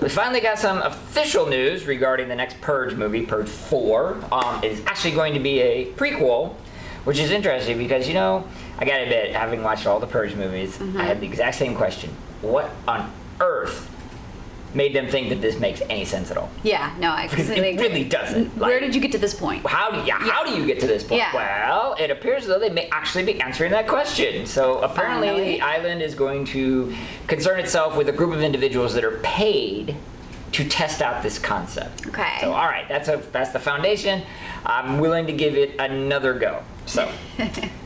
we finally got some official news regarding the next Purge movie, Purge 4. It is actually going to be a prequel, which is interesting because, you know, I gotta admit, having watched all the Purge movies, I had the exact same question. What on earth made them think that this makes any sense at all? Yeah, no, I completely agree. It really doesn't. Where did you get to this point? How do you get to this point? Yeah. Well, it appears as though they may actually be answering that question. So apparently the island is going to concern itself with a group of individuals that are paid to test out this concept. Okay. So all right, that's the foundation. I'm willing to give it another go. So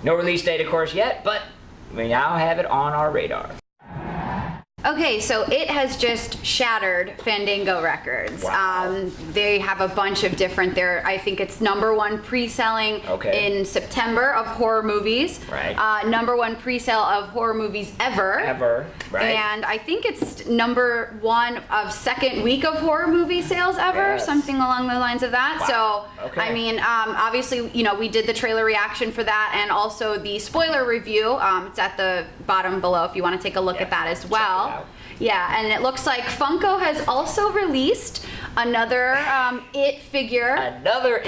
no release date, of course, yet, but we now have it on our radar. Okay, so it has just shattered Fandango records. Wow. They have a bunch of different, I think it's #1 pre-selling in September of horror movies. Right. #1 pre-sale of horror movies ever. Right. And I think it's #1 of second week of horror movie sales ever, something along the lines of that. Wow. So, I mean, obviously, you know, we did the trailer reaction for that and also the spoiler review. It's at the bottom below if you want to take a look at that as well. Yeah, and it looks like Funko has also released another It figure. Another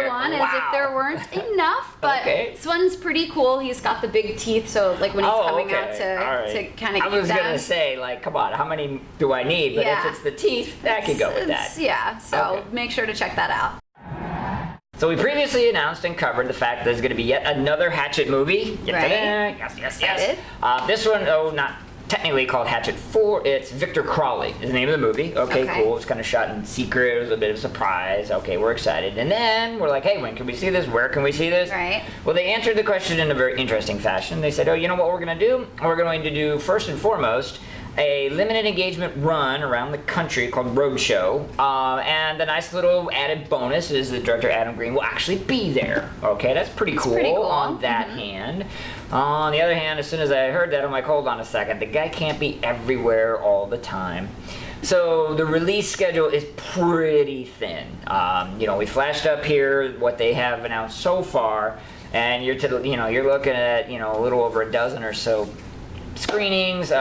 one, as if there weren't enough. But this one's pretty cool. He's got the big teeth, so like when he's coming out to kind of. I was gonna say, like, come on, how many do I need? But if it's the teeth, that could go with that. Yeah, so make sure to check that out. So we previously announced and covered the fact that there's going to be yet another Hatchet movie. Right. Yes. This one, not technically called Hatchet 4, it's Victor Crawley is the name of the movie. Okay, cool. It's kind of shot in secret. It was a bit of a surprise. Okay, we're excited. And then we're like, hey, when can we see this? Where can we see this? Right. Well, they answered the question in a very interesting fashion. They said, oh, you know what we're going to do? We're going to do, first and foremost, a limited engagement run around the country called Roadshow. And the nice little added bonus is that director Adam Green will actually be there. Okay, that's pretty cool on that hand. On the other hand, as soon as I heard that, I'm like, hold on a second. The guy can't be everywhere all the time. So the release schedule is pretty thin. You know, we flashed up here what they have announced so far, and you're looking at, you know, a little over a dozen or so screenings.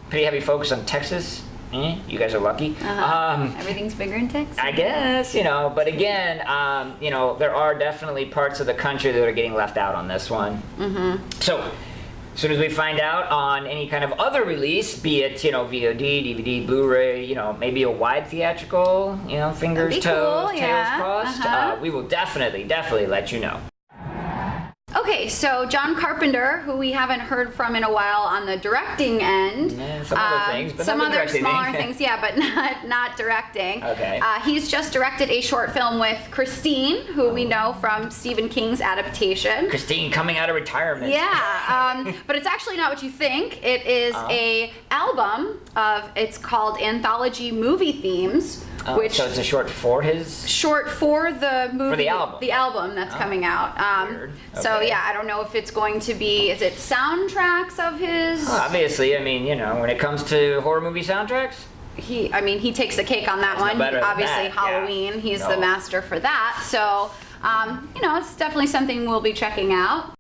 Pretty heavy focus on Texas. You guys are lucky. Everything's bigger in Texas. I guess, you know, but again, you know, there are definitely parts of the country that are getting left out on this one. So, as soon as we find out on any kind of other release, be it, you know, VOD, DVD, Blu-ray, you know, maybe a wide theatrical, you know, fingers, toes, tails crossed, we will definitely let you know. Okay, so John Carpenter, who we haven't heard from in a while on the directing end. Some other things, but some other smaller things, yeah, but not directing. Okay. He's just directed a short film with Christine, who we know from Stephen King's adaptation. Christine coming out of retirement. Yeah, but it's actually not what you think. It is a album it's called Anthology Movie Themes. So it's a short for his? Short for the movie. For the album. The album that's coming out. Weird. So yeah, I don't know if it's going to be, is it soundtracks of his? Well, obviously, I mean, you know, when it comes to horror movie soundtracks, he takes the cake on that one. Obviously, Halloween, he's the master for that. So, you know, it's definitely something we'll be checking out.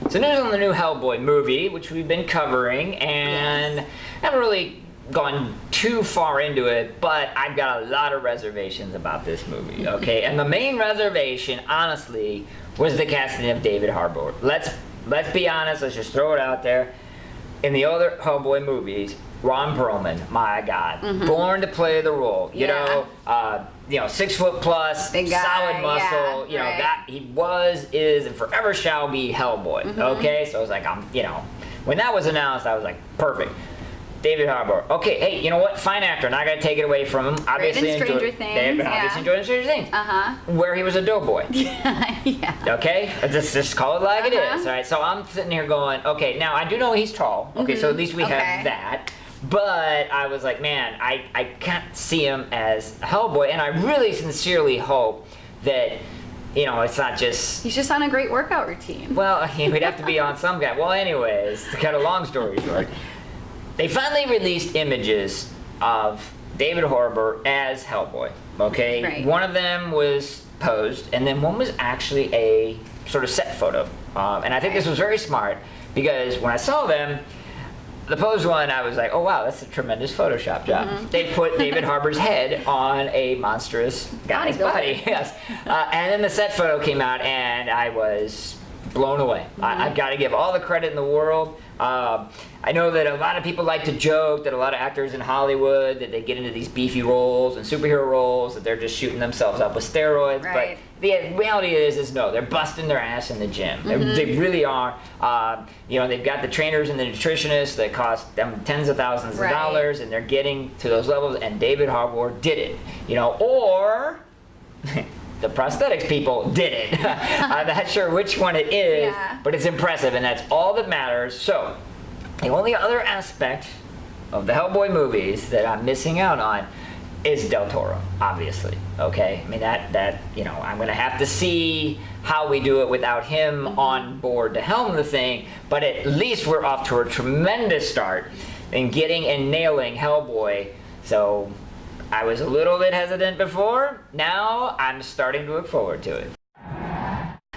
So news on the new Hellboy movie, which we've been covering, and haven't really gone too far into it, but I've got a lot of reservations about this movie, okay? And the main reservation, honestly, was the casting of David Harbour. Let's be honest, let's just throw it out there. In the other Hellboy movies, Ron Perlman, my God, born to play the role. You know, 6 foot plus, big guy, solid muscle. You know that he was, is, and forever shall be Hellboy. Okay, so I was like, when that was announced, I was like, perfect. David Harbour. Okay, hey, you know what? Fine actor. Not gonna take it away from him. Obviously Stranger Things. Obviously enjoying Stranger Things. Where he was a doughboy. Okay, let's just call it like it is. All right. So I'm sitting here going, okay. Now I do know he's tall. Okay, so at least we have that. But I was like, man, I can't see him as Hellboy, and I really sincerely hope that, you know, it's not just... He's just on a great workout routine. Well, we'd have to be on some guy. Well, anyways, to cut a long story short, they finally released images of David Harbour as Hellboy, okay? Right. One of them was posed, and then one was actually a sort of set photo. And I think this was very smart, because when I saw them, The Pose one, I was like, oh wow, that's a tremendous Photoshop job. They put David Harbour's head on a monstrous guy's body. Yes. And then the set photo came out, and I was blown away. I've got to give all the credit in the world. I know that a lot of people like to joke that a lot of actors in Hollywood, that they get into these beefy roles and superhero roles, that they're just shooting themselves up with steroids. Right. But the reality is no, they're busting their ass in the gym. They really are. You know, they've got the trainers and the nutritionists that cost them tens of thousands of dollars, and they're getting to those levels, and David Harbour did it. You know, or the prosthetics people did it. I'm not sure which one it is, but it's impressive, and that's all that matters. So, the only other aspect of the Hellboy movies that I'm missing out on is Del Toro, obviously. Okay, I mean that you know, I'm gonna have to see how we do it without him on board to helm the thing. But at least we're off to a tremendous start in getting and nailing Hellboy. So I was a little bit hesitant before. Now I'm starting to look forward to it.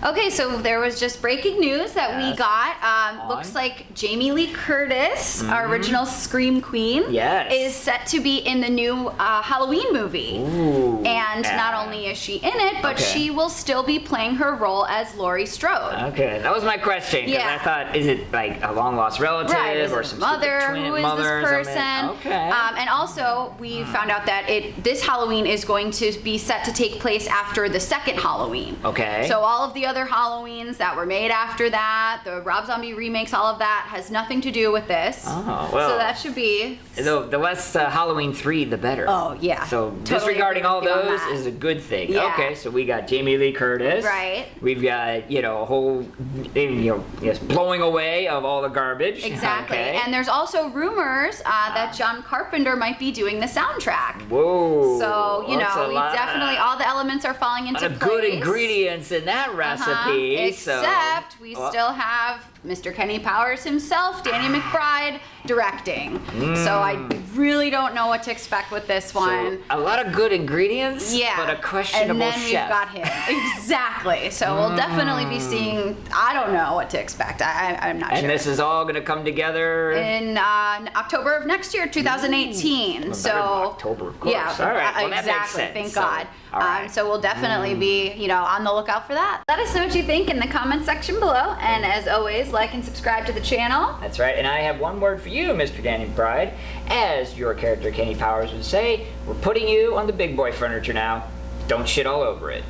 Okay, so there was just breaking news that we got. Looks like Jamie Lee Curtis, our original Scream Queen, is set to be in the new Halloween movie. And not only is she in it, but she will still be playing her role as Laurie Strode. Okay, that was my question, because I thought, is it like a long lost relative or some mother? Twin Who is mother this person? Okay. And also, we found out that this Halloween is going to be set to take place after the second Halloween. Okay. So all of the other Halloweens that were made after that, the Rob Zombie remakes, all of that has nothing to do with this. Oh, well. So that should be... The less Halloween 3, the better. Oh, yeah. So totally disregarding all those that is a good thing. Yeah. Okay, so we got Jamie Lee Curtis. Right. We've got, you know, a whole, you know, blowing away of all the garbage. Exactly. Okay. And there's also rumors that John Carpenter might be doing the soundtrack. Whoa. So, you know, we definitely, all the elements are falling into place. Good ingredients in that recipe. Except we still have Mr. Kenny Powers himself, Danny McBride, directing. So I really don't know what to expect with this one. So, a lot of good ingredients, but a questionable chef. And then we've got him. Exactly. So we'll definitely be seeing, I don't know what to expect. I'm not sure. And this is all going to come together? In October of next year, 2018. So October, of course. Yeah, all right. Well, exactly. That makes sense. Thank God. All right. So we'll definitely be, you know, on the lookout for that. Let us know what you think in the comment section below. And as always, like and subscribe to the channel. That's right. And I have one word for you, Mr. Danny McBride. As your character Kenny Powers would say, we're putting you on the big boy furniture now. Don't shit all over it.